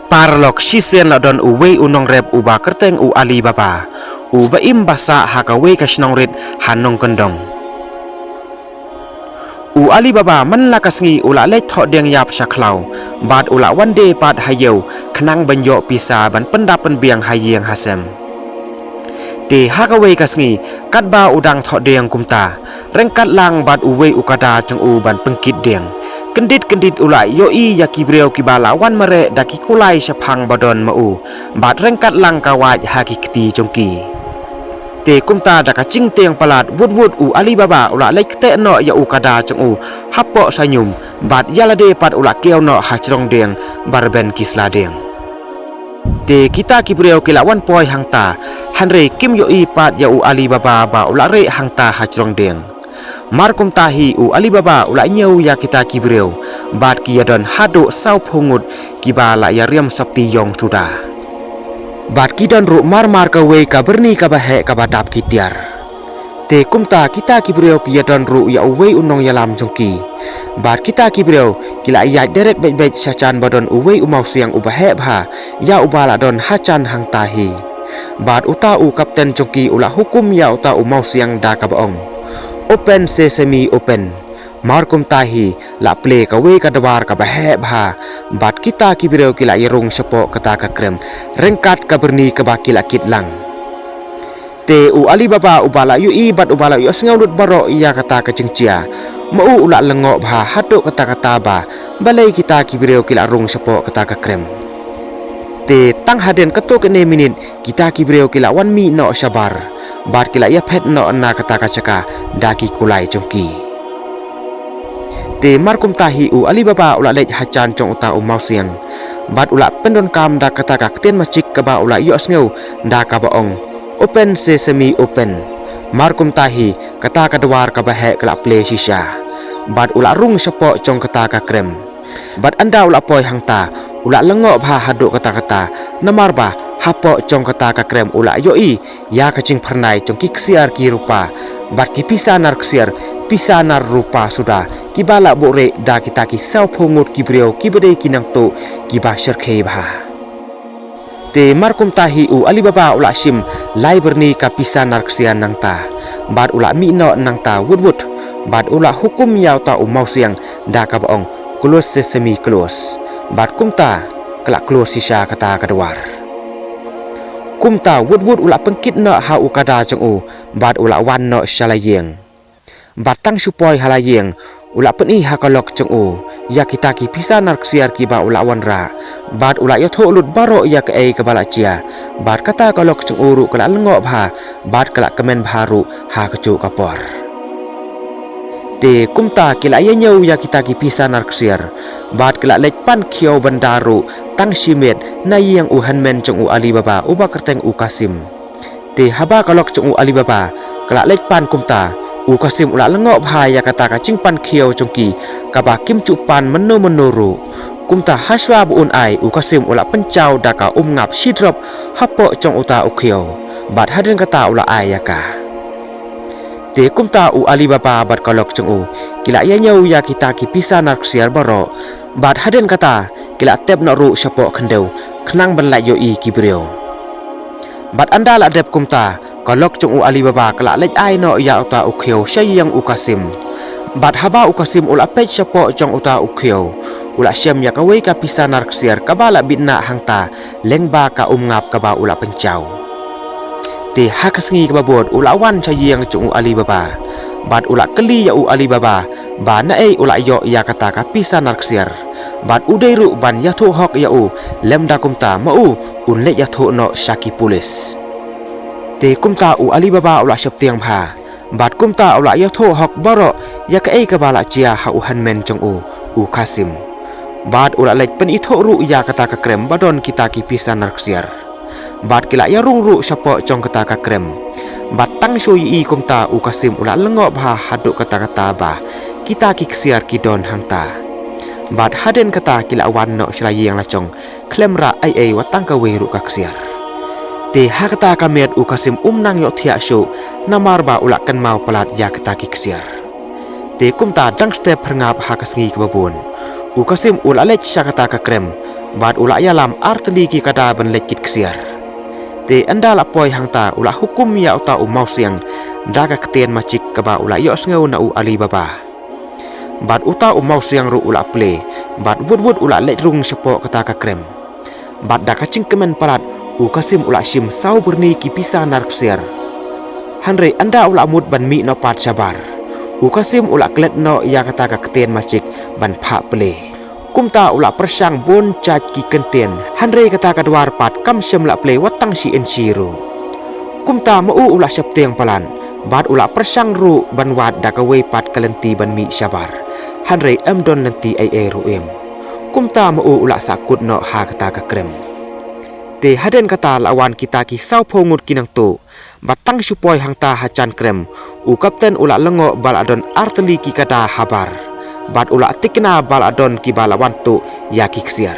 Parlok sisen la don uwe unong rep uba kerteng u Alibaba uba imbasa hakawe kasnongrit hanong kendong u Alibaba man lakasngi ula let tho deng yap saklau bad ula one day pat hayeu khnang banyo pisa ban pendapen biang hayeng hasem te hakawe kasngi katba udang tho deng kumta rengkat lang bad uwe ukada jeng u ban pengkit deng kendit ulai yoi ya kibreu kibala wan mere daki kulai sepang badon mau bat rengkat lang kawaj hakikti jongki te kumta daka cingteng palat wud u Alibaba ula lek te no ya ukada jong u hapo sanyum bat yalade pat ula keo no hacrong deng barben kisla deng te kita kibreu kilawan poi hangta hanre kim yoi pat ya u Alibaba ba ula re hangta hacrong deng Markum tahi u Alibaba ula nyau ya kita kibreu bat kiyadon hado sau pungut kibala ya riam sapti yong sudah bat kidan ru mar ka we ka berni ka bahe ka badap kitiar te kumta kita kibreu kiyadon ru ya we unong yalam jongki bat kita kibreu kila ya derek bet sacan badon uwe umau siang ubahe bha ya ubala don hacan hang tahi bat uta u kapten jongki ula hukum ya uta umau siang da ka baong open sesame open markum tahi la play ka we ka dawar ka bahe bha bat kita kibreu kila yerung sepo kata ka krem rengkat ka berni ka bakila kitlang te u Alibaba ubala yu i bat ubala yu sngaudut baro iya kata ka cingcia mau ula lengo bha hatu kata ba balai kita kibreu kila rung sepo kata ka krem te tang haden ketok ne minit kita kibreu kila wan mi no sabar bat kila ya phet no na kata kacaka daki kulai jongki te markum tahi u Alibaba ula lej hacan jong uta umau siang bat ula pendon kam da kata ka kten macik ka ba ula yo sneu da ka baong open sesame open markum tahi kata ka dawar ka bahe kala play shisha bat ula rung sepo jong kata ka krem bat anda ula poi hangta ula lengo bha hadu kata namar ba hapo jong kata ka krem ula yoi ya kacing pernai jong kiksiar ki rupa bat ki pisanar ksiar pisanar rupa sudah kibala bore da kita ki sau pungut kibreu kibede kinang to kiba serkhe bha te markum tahi u Alibaba ula sim lai berni ka pisanar ksiar nangta bat ula mi no nangta wud bat ula hukum yau ta umau siang da ka baong close sesame close bat kumta kelak close sisa kata kadawar kumta wud ula pengkit no ha ukada jong u bat ula wan no shalayeng bat tang supoi halayeng ula peni hakalok jong u ya kita ki pisa narksiar ki ba ula wan ra bat ula ya tholut baro ya ke ei kabala chia bat kata kalok jong u ru kala lengo bha bat kala kemen baru ha kecu kapor te kumta kila ya nyau ya kita ki pisa narksiar bat kala lek pan khiau bandaru tang simet na yang u hanmen jong u Alibaba uba kerteng u Kasim te haba kalok jong u Alibaba kala lek pan kumta u Kasim ula lengo bha ya kata ka cingpan khiau jongki ka ba kim cu pan menuru kumta haswa buun ai u Kasim ula pencau daka ngap sidrop hapo jong uta u khiau bat haden kata ula ai ya ka te kumta u Alibaba bat kalok jong u kila ya nyau ya kita ki pisa narksiar baro bat haden kata kila tep no ru sapo khendeu khnang ban la yo i kibreu bat anda la dep kumta kalok jong u Alibaba kala lej ai no ya uta u khieu sayang u Kasim bat haba u Kasim ula pej sapo jong uta u khieu ula syam ya kawe ka pisa narksiar kabala binna hangta lengba ka ngap ka ba ula pencau te hakasngi ka babot ula wan sayang jong u Alibaba bat ula keli ya u Alibaba ba na ei ula yo ya kata ka pisa narksiar bat udai ru ban ya tho hok ya u lemda kumta mau un le ya tho no shaki pulis te kumta u Alibaba ula septiang bha bat kumta ula ya tho hok baro ya ka ei ka bala chia ha u hanmen jong u Kasim bat ula lek pen i tho ru ya kata ka krem badon kita ki pisa narksiar bat kila ya rung ru sapo jong kata ka krem bat tang soi i kumta u Kasim ula lengo bha hadu kata ba kita ki ksiar ki don hangta bat haden kata kila wan no shlayi yang lacong klemra ai watang ka weru ka ksiar te hakata kamet u Kasim nang yo thia sho namar ba ula kan mau palat ya kata ki ksiar te kumta dang step herngap hakasngi ka babun u Kasim ula lech sakata ka krem bad ula yalam arteli ki kada ban lekit ksiar te anda la poi hangta ula hukum ya uta u mausiang daga keten macik kaba ula yo ngeu na u Alibaba bad uta u mausiang ru ula ple bad wud ula let rung sepo kata ka krem bad daka cingkemen palat u kasim ula shim sau berni ki pisa nar ksiar hanre anda ula mut ban mi no pat sabar u kasim ula klet no ya kata ka keten macik ban pha ple kumta ula persang bon chat ki kenten hanre kata kadwar pat kam sem la ple watang si ensiru kumta mau ula septeng palan bad ula persang ru ban wat dakawe pat kalenti ban mi sabar hanre amdon lenti ai ru kumta mau ula sakut no ha kata ka krem te haden kata lawan kita ki sau phongut kinang tu batang supoi hangta hacan krem u kapten ula lengo baladon arteli ki kata habar bad ula tikna baladon ki balawan tu ya kiksiar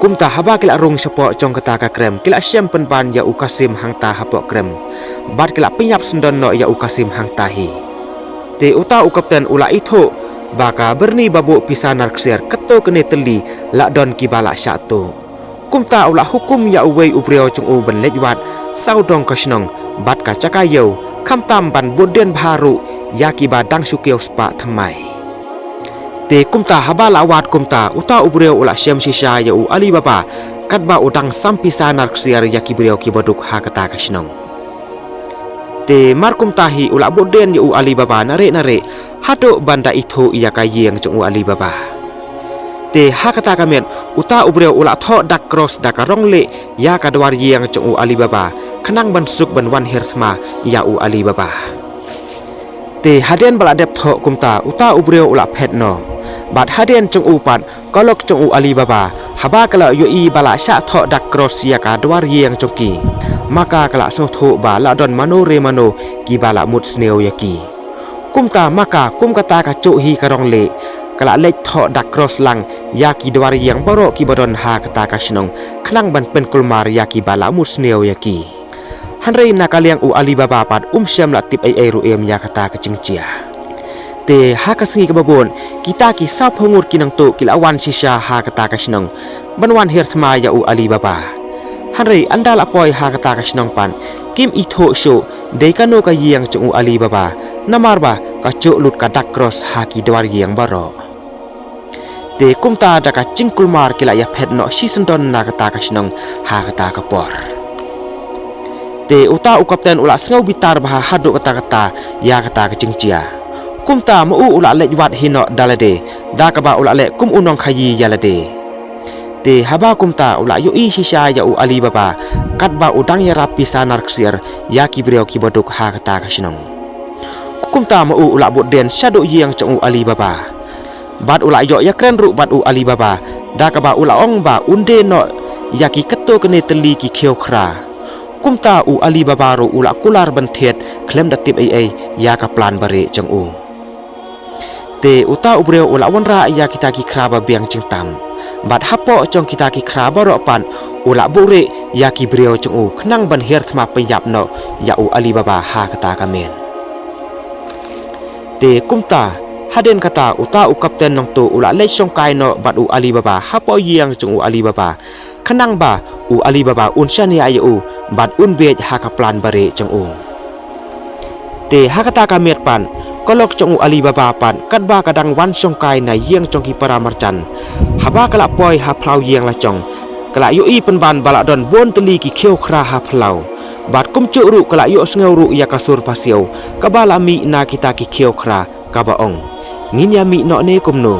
kumta haba kila rung sepo jong kata ka krem kila syem penban ya u kasim hangta hapok krem bad kila penyap sendon no ya u kasim hangta hi te uta u kapten ula itho baka berni babu pisanar ksiar keto kene teli lakdon ki bala syatu kumta ula hukum ya uwei ubreo chung u ban lejwat saudong kasnong bad ka cakayo kamtam ban boden baru ya ki badang sukio spa thamai te kumta haba lawat kumta uta ubreo ula syem sisa ya u Alibaba katba udang sampisa narksiar ya ki breo ki boduk ha kata kasnong te mar kumta hi ula boden ya u Alibaba nare hado banda itu ya kayeng chung u Alibaba te ha kata kamet uta ubreo ula tho dak cross dakarong le ya kadwar yang chung u Alibaba kenang ban suk ban wan hirthma ya u Alibaba te haden baladep tho kumta uta ubreo ula phet no bad haden chung upat kolok chung u Alibaba haba kala yo i bala sya tho dak cross ya kadwar yang chongki maka kala so tho bala don mano re mano ki bala mut sneo yaki kumta maka kum kata ka chu hi karong le kala lek tho dak cross lang ya ki dwar yang boro ki bodon ha kata ka snong khnang ban pen kulmar ya ki bala mut sneo yaki hanrei nakaliang u Alibaba pat syam la tip ai ru ya kata ka cingcia te ha ka singi kababon kita ki sa phongur kinang to kilawan sisa ha kata ka snong banwan hirthma ya u Alibaba hanrei andal apoi ha kata ka snong pan kim itho sho deikano ka yang chung u Alibaba namarba ka chu lut ka dak cross ha ki dwar yang baro te kumta daka cingkulmar kila ya phet no sisendon na kata ka snong ha kata ka por te uta u kapten ula sngau bitar bah hadu kata ya kata ka cingcia kumta mau ula lejwat hino dalade dakaba ula le kum unong khayi yalade te haba kumta ula yo i sisa ya u Alibaba katba udang ya rapi sanar ksir ya ki breo ki boduk ha kata ka snong kumta mau ula boden shadow yang chung u Alibaba bad ula yo ya kren ru bad u Alibaba dakaba ula ong ba unde no ya ki keto kene teli ki kheu khra kumta u Alibaba ru ula kular banthet klem datip ai ya ka plan bare chung u te uta ubreo ula wanra ya kita ki kraba biang cingtam bad hapo chong kita ki kraba ro pan ula bure ya ki breo chung u khnang ban hirthma penyap no ya u Alibaba ha kata kamen te kumta haden kata uta u kapten nong tu ula le song kai no bad u Alibaba hapo yang chung u Alibaba khnang ba u Alibaba unsani ayu u bad unbej ha ka plan bare chung u te ha kata kamet pan kolok chung u Alibaba pan katba kadang wan song kai na yang chong ki paramarchan haba kala poi ha phlau yang la chong kala yu i penban bala don bon teli ki kheu khra ha phlau bat kum chu ru kala yu sngew ru ya kasur pasiau kabala mi na kita ki kheu khra kabaong nginya mi no ne kum no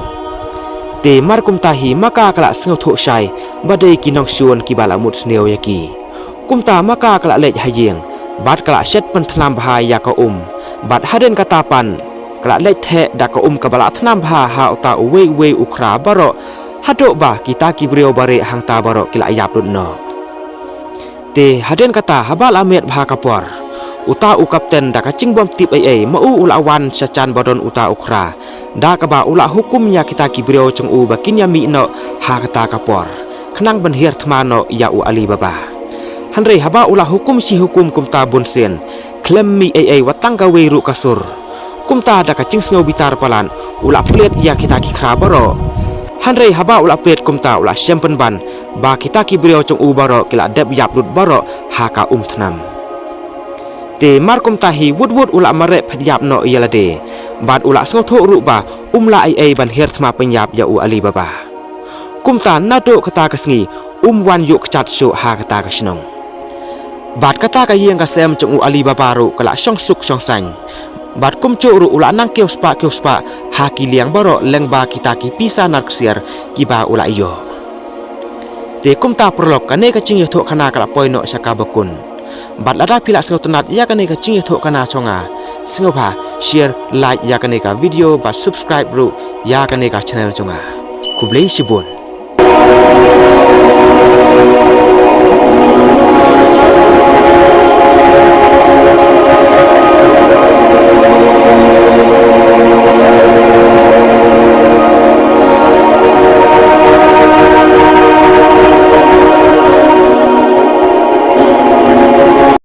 te mar kum tahi maka kala sngew tho sai badai ki nong suon ki bala mut sneo yaki kumta maka kala lej hayeng bat kala set pen thlam bhai ya ka bat haden katapan kala lej the da ka kabala thnam bha ha uta we ukhra baro hado ba kita ki breo bare hangta baro kila yap no te haden kata habal amet bha kapor uta u kapten da ka cingbom tip ai mau ulawan sacan bodon uta ukhra da ka ba ula hukumnya kita ki breo chung u bakinya mi no ha kata kapor khnang ban hir thmano ya u Alibaba hanrei haba ula hukum si hukum kumta bunsen klem mi ai watang ka we ru kasur kumta da ka cingsngau bitar palan ula plet ya kita ki khra baro hanrei haba ula pet kumta ula syempen ban ba kita ki brio jong u baro kila dep yap lut baro haka thnam te mar kumta hi wud ula mare phet yap no yalade bat ula snotho ru ba la ai ban her thma penyap ya u ali baba kumta nado kata kasngi wan yuk chat shu ha kata kasnong bat kata ka yeng ka sem jong u ali baba ru kala song suk song sang bat kum chu ru ula nang keuspa ha ki liang baro leng ba kita ki pisa nar ksiar ki ba ula iyo te kumta prolog kane ka ching yotho khana kala poino saka bakun bat lada pila sengo tenat ya kane ka ching yotho kana chonga sengo ba share like ya kane ka video ba subscribe ru ya kane ka channel chonga kublei sibun